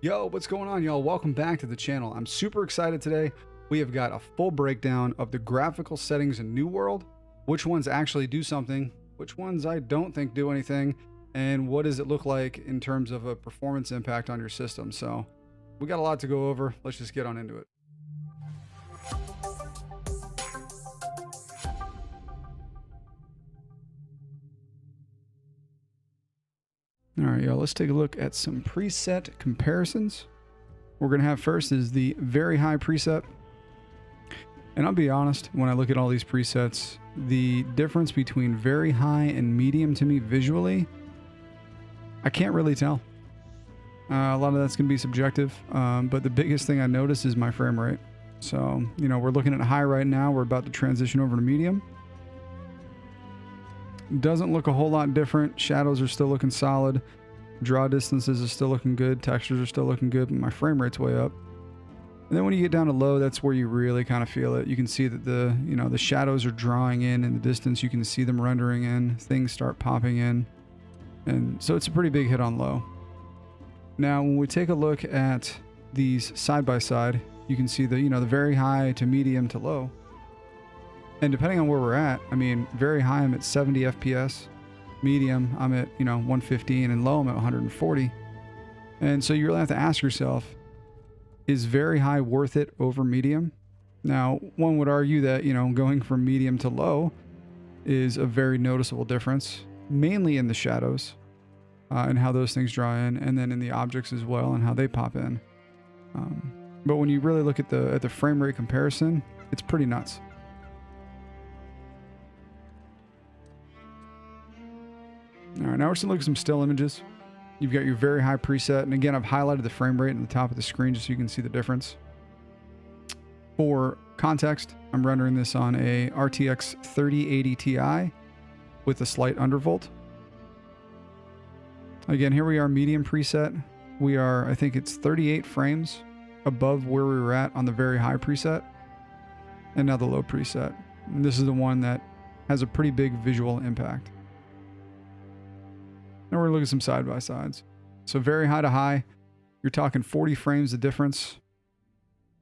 Yo, what's going on, y'all? Welcome back to the channel. I'm super excited today. We have got a full breakdown of the graphical settings in New World, which ones actually do something, which ones I don't think do anything, and what does it look like in terms of a performance impact on your system. So we got a lot to go over. Let's just get on into it. All right, y'all, let's take a look at some preset comparisons. What we're going to have first is the very high preset. And I'll be honest, when I look at all these presets, the difference between very high and medium to me visually, I can't really tell. A lot of that's going to be subjective, but the biggest thing I notice is my frame rate. So, you know, we're looking at high right now. We're about to transition over to medium. Doesn't look a whole lot different. Shadows are still looking solid. Draw distances are still looking good. Textures are still looking good, but my frame rate's way up. And then when you get down to low, that's where you really kind of feel it. You can see that the shadows are drawing in the distance. You can see them rendering in. Things start popping in. And so it's a pretty big hit on low. Now, when we take a look at these side by side, you can see the very high to medium to low. And depending on where we're at, I mean, very high, I'm at 70 FPS. Medium, I'm at, 115, and low, I'm at 140. And so you really have to ask yourself, is very high worth it over medium? Now, one would argue that, going from medium to low is a very noticeable difference, mainly in the shadows and how those things draw in, and then in the objects as well and how they pop in. But when you really look at the frame rate comparison, it's pretty nuts. All right, now we're just gonna look at some still images. You've got your very high preset, and again, I've highlighted the frame rate in the top of the screen just so you can see the difference. For context, I'm rendering this on a RTX 3080 Ti with a slight undervolt. Again, here we are, medium preset. We are, I think it's 38 frames above where we were at on the very high preset, and now the low preset. And this is the one that has a pretty big visual impact. Now we're going to look at some side-by-sides. So very high to high, you're talking 40 frames of difference.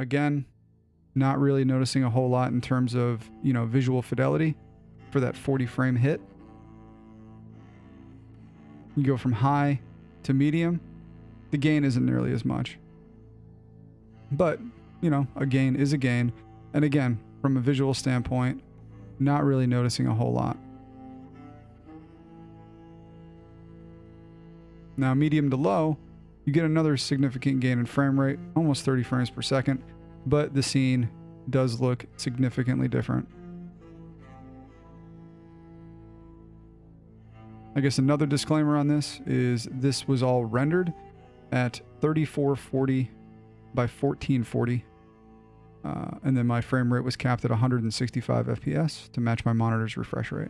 Again, not really noticing a whole lot in terms of, visual fidelity for that 40 frame hit. You go from high to medium, the gain isn't nearly as much. But, a gain is a gain. And again, from a visual standpoint, not really noticing a whole lot. Now, medium to low, you get another significant gain in frame rate, almost 30 frames per second, but the scene does look significantly different. I guess another disclaimer on this is this was all rendered at 3440 by 1440, and then my frame rate was capped at 165 FPS to match my monitor's refresh rate.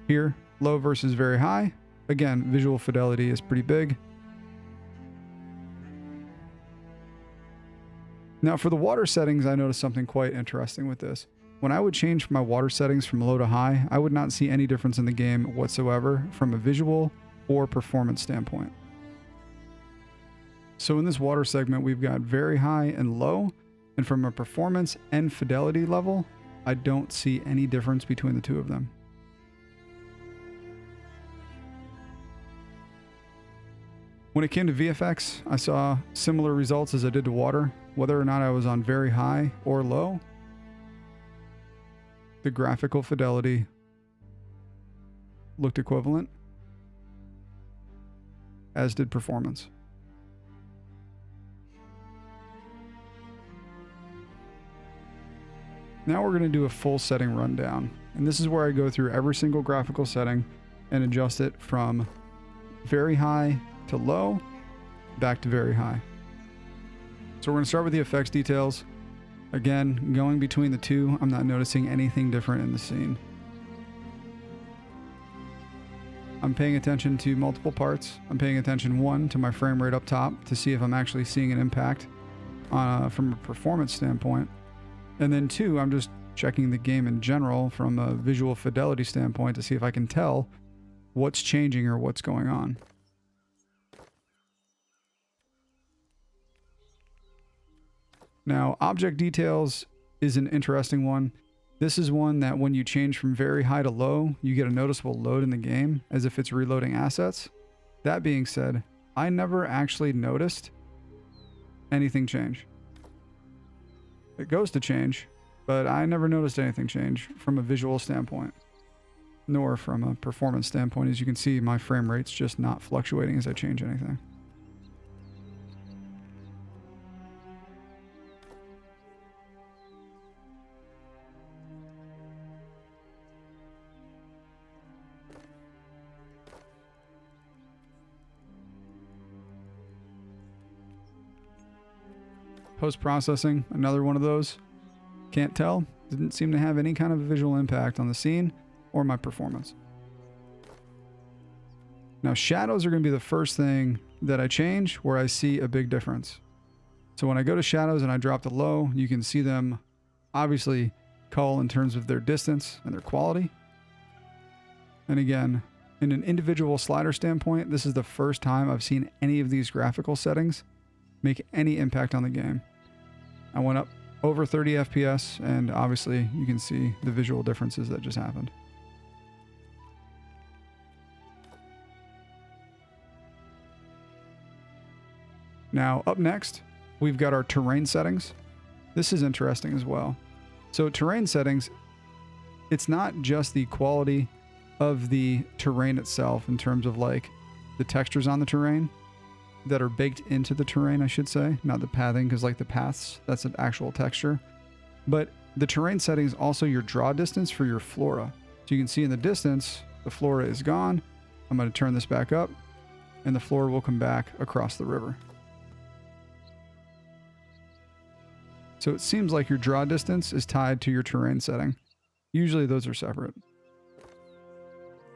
Here, low versus very high. Again, visual fidelity is pretty big. Now for the water settings, I noticed something quite interesting with this. When I would change my water settings from low to high, I would not see any difference in the game whatsoever from a visual or performance standpoint. So in this water segment, we've got very high and low, and from a performance and fidelity level, I don't see any difference between the two of them. When it came to VFX, I saw similar results as I did to water. Whether or not I was on very high or low, the graphical fidelity looked equivalent, as did performance. Now we're going to do a full setting rundown. And this is where I go through every single graphical setting and adjust it from very high to low, back to very high. So we're going to start with the effects details. Again, going between the two, I'm not noticing anything different in the scene. I'm paying attention to multiple parts. I'm paying attention, one, to my frame rate up top to see if I'm actually seeing an impact from a performance standpoint. And then two, I'm just checking the game in general from a visual fidelity standpoint to see if I can tell what's changing or what's going on. Now, object details is an interesting one. This is one that when you change from very high to low, you get a noticeable load in the game as if it's reloading assets. That being said, I never actually noticed anything change. It goes to change, but I never noticed anything change from a visual standpoint, nor from a performance standpoint. As you can see, my frame rate's just not fluctuating as I change anything. Post-processing, another one of those. Can't tell. Didn't seem to have any kind of visual impact on the scene or my performance. Now, shadows are going to be the first thing that I change where I see a big difference. So when I go to shadows and I drop to low, you can see them obviously cull in terms of their distance and their quality. And again, in an individual slider standpoint, this is the first time I've seen any of these graphical settings make any impact on the game. I went up over 30 FPS, and obviously you can see the visual differences that just happened. Now, up next, we've got our terrain settings. This is interesting as well. So terrain settings, it's not just the quality of the terrain itself in terms of like the textures on the terrain that are baked into the terrain, I should say, not the pathing, because like the paths, that's an actual texture. But the terrain settings also your draw distance for your flora. So you can see in the distance, the flora is gone. I'm going to turn this back up and the flora will come back across the river. So it seems like your draw distance is tied to your terrain setting. Usually those are separate.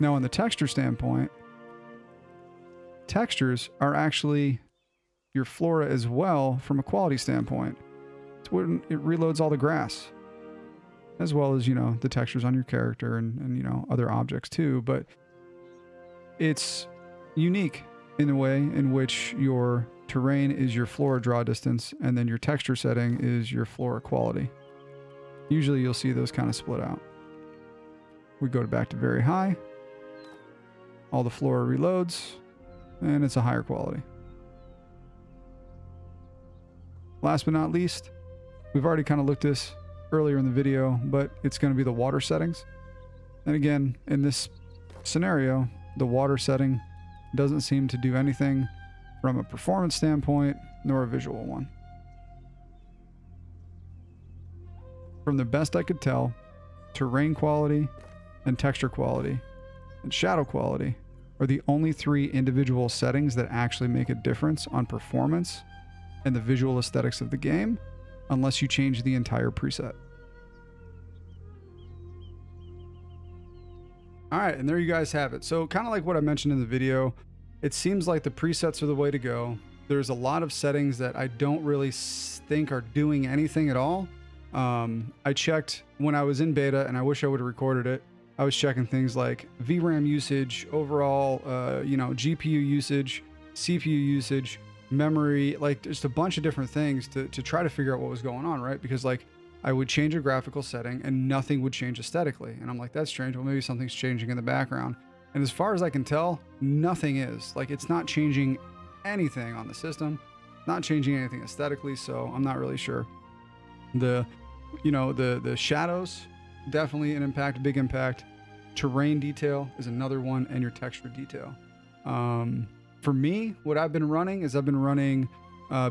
Now on the texture standpoint, textures are actually your flora as well from a quality standpoint. It's when it reloads all the grass, as well as, you know, the textures on your character and you know, other objects too. But it's unique in a way in which your terrain is your flora draw distance and then your texture setting is your flora quality. Usually you'll see those kind of split out. We go back to very high. All the flora reloads. And it's a higher quality. Last but not least, we've already kind of looked this earlier in the video, but it's going to be the water settings. And again, in this scenario, the water setting doesn't seem to do anything from a performance standpoint, nor a visual one. From the best I could tell, terrain quality and texture quality and shadow quality are the only three individual settings that actually make a difference on performance and the visual aesthetics of the game, unless you change the entire preset. All right, and there you guys have it. So kind of like what I mentioned in the video, it seems like the presets are the way to go. There's a lot of settings that I don't really think are doing anything at all. I checked when I was in beta, and I wish I would have recorded it. I was checking things like VRAM usage, overall, you know, GPU usage, CPU usage, memory, like just a bunch of different things to try to figure out what was going on, right? Because like I would change a graphical setting and nothing would change aesthetically. And I'm like, that's strange. Well, maybe something's changing in the background. And as far as I can tell, nothing is. Like it's not changing anything on the system, not changing anything aesthetically. So I'm not really sure. The shadows, definitely an impact, big impact. Terrain detail is another one, and your texture detail. For me, what I've been running is I've been running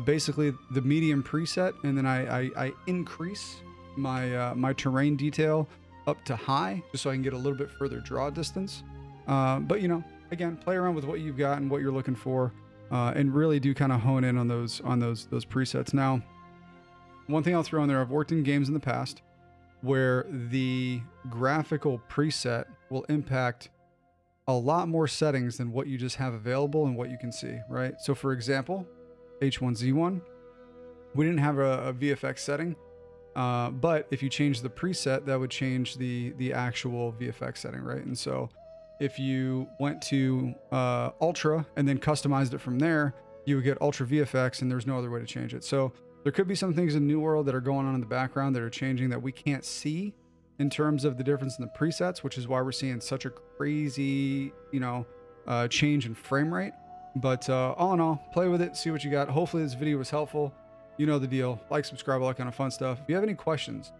basically the medium preset, and then I increase my terrain detail up to high just so I can get a little bit further draw distance. But you know, again, play around with what you've got and what you're looking for, and really do kind of hone in on those presets. Now, one thing I'll throw in there, I've worked in games in the past where the graphical preset will impact a lot more settings than what you just have available and what you can see, right? So for example, H1Z1, we didn't have a VFX setting, but if you change the preset, that would change the actual VFX setting, right? And so if you went to Ultra and then customized it from there, you would get Ultra VFX, and there's no other way to change it. So There could be some things in New World that are going on in the background that are changing that we can't see in terms of the difference in the presets, which is why we're seeing such a crazy, change in frame rate. But all in all, play with it, see what you got. Hopefully this video was helpful. You know the deal. Like, subscribe, all that kind of fun stuff. If you have any questions,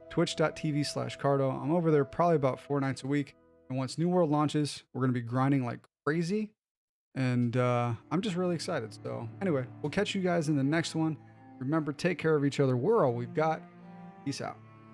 twitch.tv/Cardo. I'm over there probably about 4 nights a week. And once New World launches, we're going to be grinding like crazy. And I'm just really excited. So anyway, we'll catch you guys in the next one. Remember, take care of each other. We're all we've got. Peace out.